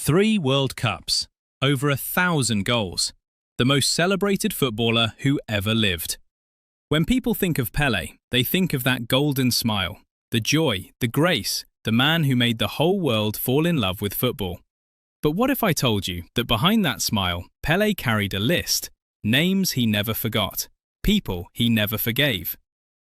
3 World Cups, over 1,000 goals, the most celebrated footballer who ever lived. When people think of Pelé, they think of that golden smile, the joy, the grace, the man who made the whole world fall in love with football. But what if I told you that behind that smile, Pelé carried a list, names he never forgot, people he never forgave.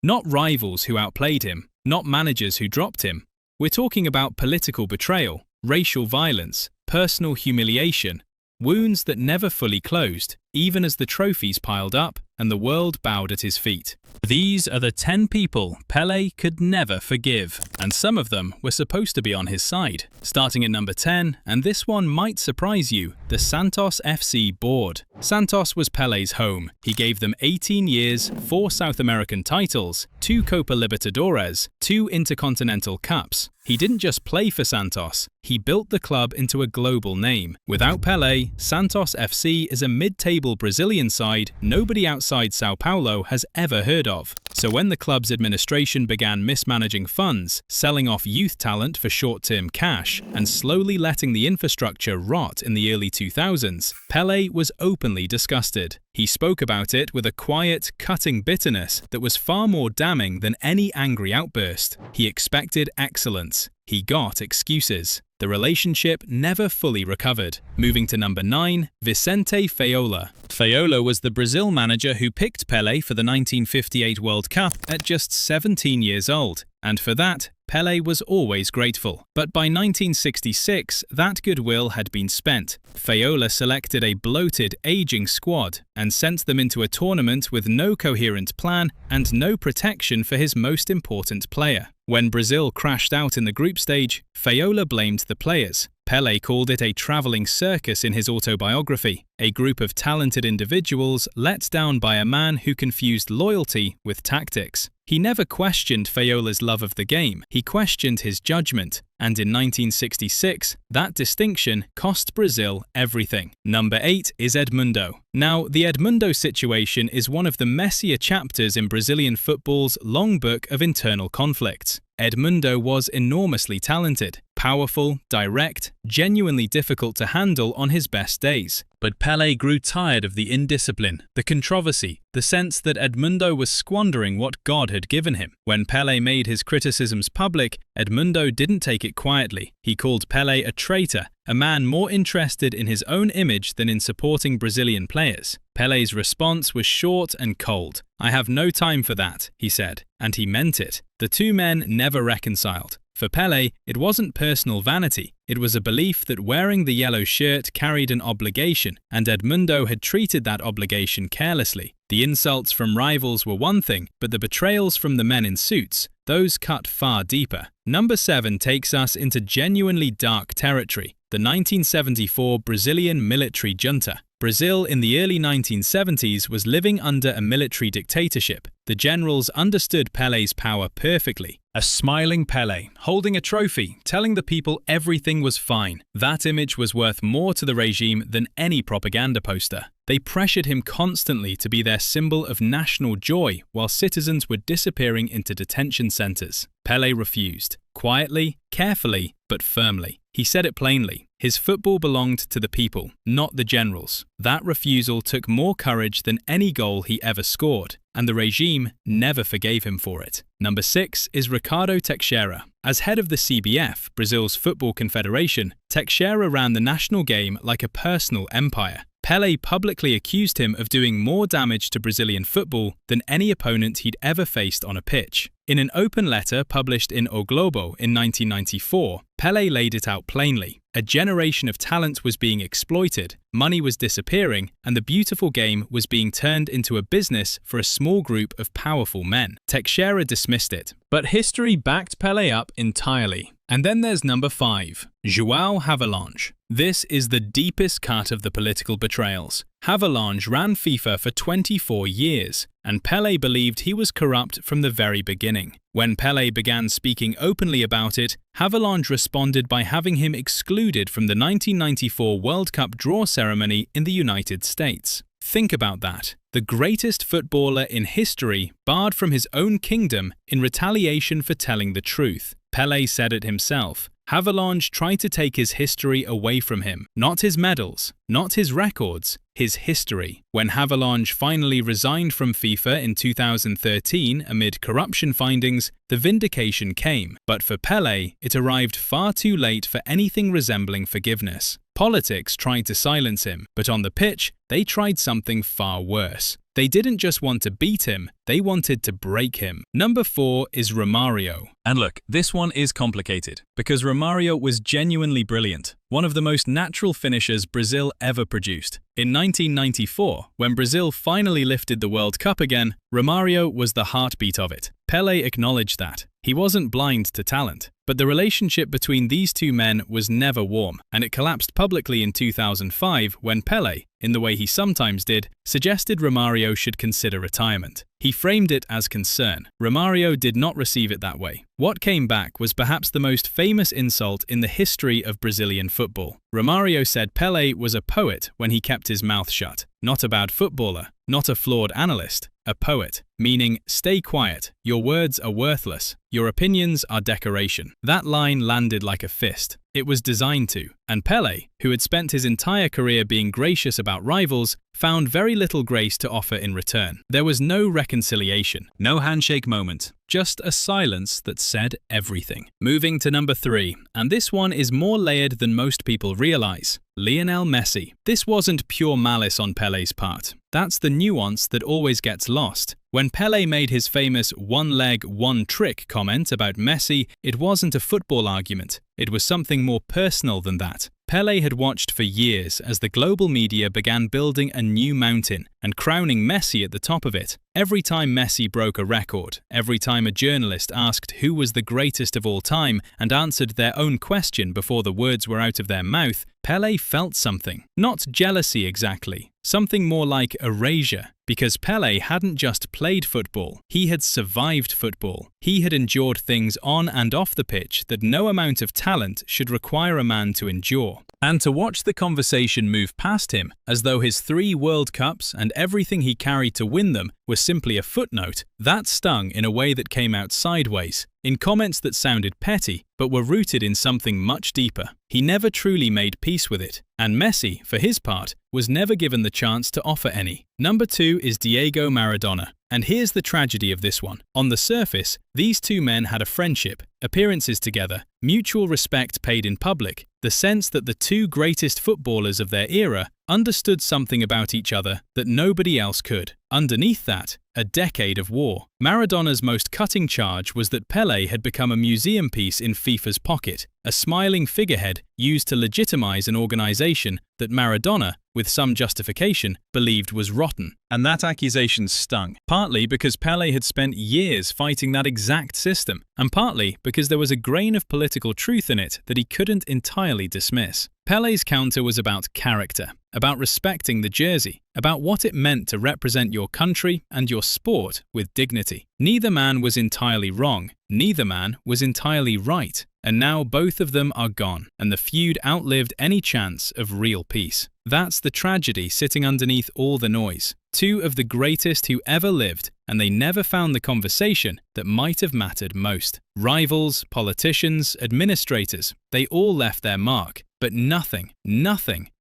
Not rivals who outplayed him, not managers who dropped him. We're talking about political betrayal, racial violence, personal humiliation, wounds that never fully closed, even as the trophies piled up and the world bowed at his feet. These are the 10 people Pelé could never forgive, and some of them were supposed to be on his side. Starting at number 10, and this one might surprise you, the Santos FC board. Santos was Pelé's home. He gave them 18 years, 4 South American titles, 2 Copa Libertadores, 2 Intercontinental Cups. He didn't just play for Santos, he built the club into a global name. Without Pelé, Santos FC is a mid-table Brazilian side nobody outside São Paulo has ever heard of. So when the club's administration began mismanaging funds, selling off youth talent for short-term cash, and slowly letting the infrastructure rot in the early 2000s, Pelé was openly disgusted. He spoke about it with a quiet, cutting bitterness that was far more damning than any angry outburst. He expected excellence. He got excuses. The relationship never fully recovered. Moving to number 9, Vicente Fiola. Fiola was the Brazil manager who picked Pelé for the 1958 World Cup at just 17 years old, and for that, Pelé was always grateful. But by 1966, that goodwill had been spent. Fiola selected a bloated, aging squad and sent them into a tournament with no coherent plan and no protection for his most important player. When Brazil crashed out in the group stage, Fiola blamed the players. Pelé called it a travelling circus in his autobiography, a group of talented individuals let down by a man who confused loyalty with tactics. He never questioned Fiola's love of the game, he questioned his judgment, and in 1966, that distinction cost Brazil everything. Number 8 is Edmundo. Now, the Edmundo situation is one of the messier chapters in Brazilian football's long book of internal conflicts. Edmundo was enormously talented, powerful, direct, genuinely difficult to handle on his best days. But Pelé grew tired of the indiscipline, the controversy, the sense that Edmundo was squandering what God had given him. When Pelé made his criticisms public, Edmundo didn't take it quietly. He called Pelé a traitor, a man more interested in his own image than in supporting Brazilian players. Pelé's response was short and cold. "I have no time for that," he said, and he meant it. The two men never reconciled. For Pelé, it wasn't personal vanity, it was a belief that wearing the yellow shirt carried an obligation, and Edmundo had treated that obligation carelessly. The insults from rivals were one thing, but the betrayals from the men in suits, those cut far deeper. Number 7 takes us into genuinely dark territory, the 1974 Brazilian military junta. Brazil in the early 1970s was living under a military dictatorship. The generals understood Pelé's power perfectly. A smiling Pelé, holding a trophy, telling the people everything was fine. That image was worth more to the regime than any propaganda poster. They pressured him constantly to be their symbol of national joy while citizens were disappearing into detention centers. Pelé refused. Quietly, carefully, but firmly. He said it plainly. His football belonged to the people, not the generals. That refusal took more courage than any goal he ever scored, and the regime never forgave him for it. Number 6 is Ricardo Teixeira. As head of the CBF, Brazil's football confederation, Teixeira ran the national game like a personal empire. Pelé publicly accused him of doing more damage to Brazilian football than any opponent he'd ever faced on a pitch. In an open letter published in O Globo in 1994, Pelé laid it out plainly. A generation of talent was being exploited, money was disappearing, and the beautiful game was being turned into a business for a small group of powerful men. Teixeira dismissed it, but history backed Pelé up entirely. And then there's number 5, João Havelange. This is the deepest cut of the political betrayals. Havelange ran FIFA for 24 years, and Pelé believed he was corrupt from the very beginning. When Pelé began speaking openly about it, Havelange responded by having him excluded from the 1994 World Cup draw ceremony in the United States. Think about that. The greatest footballer in history barred from his own kingdom in retaliation for telling the truth. Pelé said it himself. Havelange tried to take his history away from him. Not his medals, not his records, his history. When Havelange finally resigned from FIFA in 2013 amid corruption findings, the vindication came. But for Pelé, it arrived far too late for anything resembling forgiveness. Politics tried to silence him, but on the pitch, they tried something far worse. They didn't just want to beat him, they wanted to break him. Number 4 is Romario. And look, this one is complicated, because Romario was genuinely brilliant, one of the most natural finishers Brazil ever produced. In 1994, when Brazil finally lifted the World Cup again, Romario was the heartbeat of it. Pelé acknowledged that. He wasn't blind to talent. But the relationship between these two men was never warm, and it collapsed publicly in 2005 when Pelé, in the way he sometimes did, suggested Romario should consider retirement. He framed it as concern. Romario did not receive it that way. What came back was perhaps the most famous insult in the history of Brazilian football. Romario said Pelé was a poet when he kept his mouth shut. Not a bad footballer, not a flawed analyst, a poet, meaning stay quiet, your words are worthless, your opinions are decoration. That line landed like a fist. It was designed to, and Pelé, who had spent his entire career being gracious about rivals, found very little grace to offer in return. There was no reconciliation, no handshake moment, just a silence that said everything. Moving to number 3, and this one is more layered than most people realize. Lionel Messi. This wasn't pure malice on Pelé's part. That's the nuance that always gets lost. When Pelé made his famous one leg, one trick comment about Messi, it wasn't a football argument. It was something more personal than that. Pelé had watched for years as the global media began building a new mountain and crowning Messi at the top of it. Every time Messi broke a record, every time a journalist asked who was the greatest of all time and answered their own question before the words were out of their mouth, Pelé felt something. Not jealousy exactly, something more like erasure. Because Pelé hadn't just played football, he had survived football. He had endured things on and off the pitch that no amount of talent should require a man to endure. And to watch the conversation move past him, as though his 3 World Cups and everything he carried to win them was simply a footnote, that stung in a way that came out sideways, in comments that sounded petty, but were rooted in something much deeper. He never truly made peace with it, and Messi, for his part, was never given the chance to offer any. Number 2 is Diego Maradona. And here's the tragedy of this one. On the surface, these two men had a friendship, appearances together, mutual respect paid in public, the sense that the two greatest footballers of their era understood something about each other that nobody else could. Underneath that, a decade of war. Maradona's most cutting charge was that Pelé had become a museum piece in FIFA's pocket, a smiling figurehead used to legitimize an organization that Maradona, with some justification, believed was rotten. And that accusation stung, partly because Pelé had spent years fighting that exact system, and partly because there was a grain of political truth in it that he couldn't entirely dismiss. Pelé's counter was about character, about respecting the jersey, about what it meant to represent your country and your sport with dignity. Neither man was entirely wrong, neither man was entirely right, and now both of them are gone, and the feud outlived any chance of real peace. That's the tragedy sitting underneath all the noise. Two of the greatest who ever lived, and they never found the conversation that might have mattered most. Rivals, politicians, administrators, they all left their mark, but nothing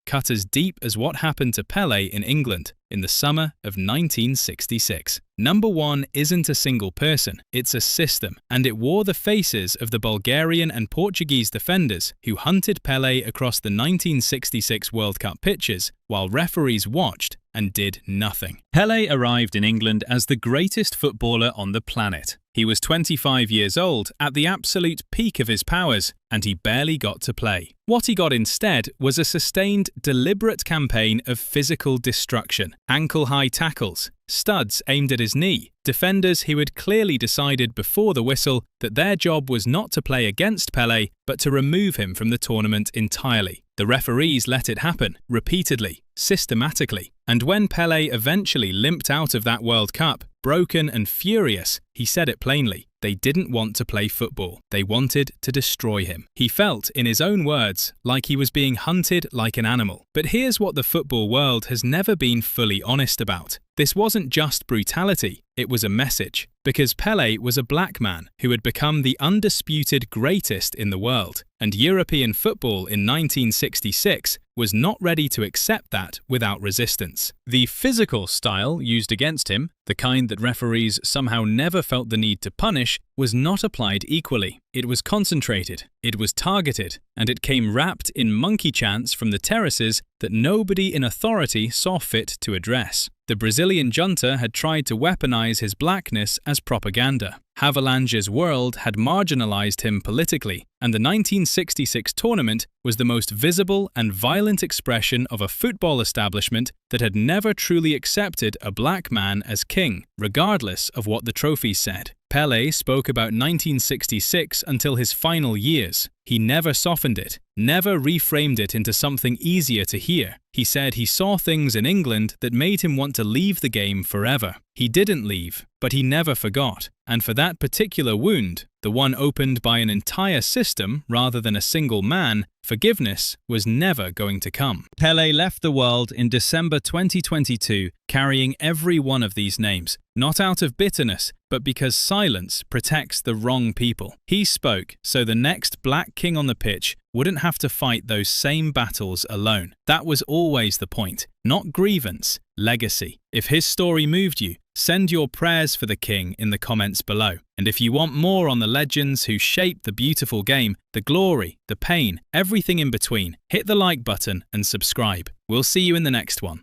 cut as deep as what happened to Pelé in England in the summer of 1966. Number 1 isn't a single person, it's a system, and it wore the faces of the Bulgarian and Portuguese defenders who hunted Pelé across the 1966 World Cup pitches while referees watched and did nothing. Pelé arrived in England as the greatest footballer on the planet. He was 25 years old, at the absolute peak of his powers, and he barely got to play. What he got instead was a sustained, deliberate campaign of physical destruction. Ankle-high tackles, studs aimed at his knee, defenders who had clearly decided before the whistle that their job was not to play against Pelé, but to remove him from the tournament entirely. The referees let it happen, repeatedly, systematically. And when Pelé eventually limped out of that World Cup, broken and furious, he said it plainly. They didn't want to play football. They wanted to destroy him. He felt, in his own words, like he was being hunted like an animal. But here's what the football world has never been fully honest about. This wasn't just brutality, it was a message. Because Pelé was a black man who had become the undisputed greatest in the world, and European football in 1966 was not ready to accept that without resistance. The physical style used against him, the kind that referees somehow never felt the need to punish, was not applied equally. It was concentrated, it was targeted, and it came wrapped in monkey chants from the terraces that nobody in authority saw fit to address. The Brazilian junta had tried to weaponize his blackness as propaganda. Havelange's world had marginalized him politically, and the 1966 tournament was the most visible and violent expression of a football establishment that had never truly accepted a black man as king, regardless of what the trophies said. Pelé spoke about 1966 until his final years. He never softened it, never reframed it into something easier to hear. He said he saw things in England that made him want to leave the game forever. He didn't leave, but he never forgot. And for that particular wound, the one opened by an entire system rather than a single man, forgiveness was never going to come. Pelé left the world in December 2022, carrying every one of these names, not out of bitterness, but because silence protects the wrong people. He spoke so the next black king on the pitch wouldn't have to fight those same battles alone. That was always the point. Not grievance, legacy. If his story moved you, send your prayers for the king in the comments below. And if you want more on the legends who shaped the beautiful game, the glory, the pain, everything in between, hit the like button and subscribe. We'll see you in the next one.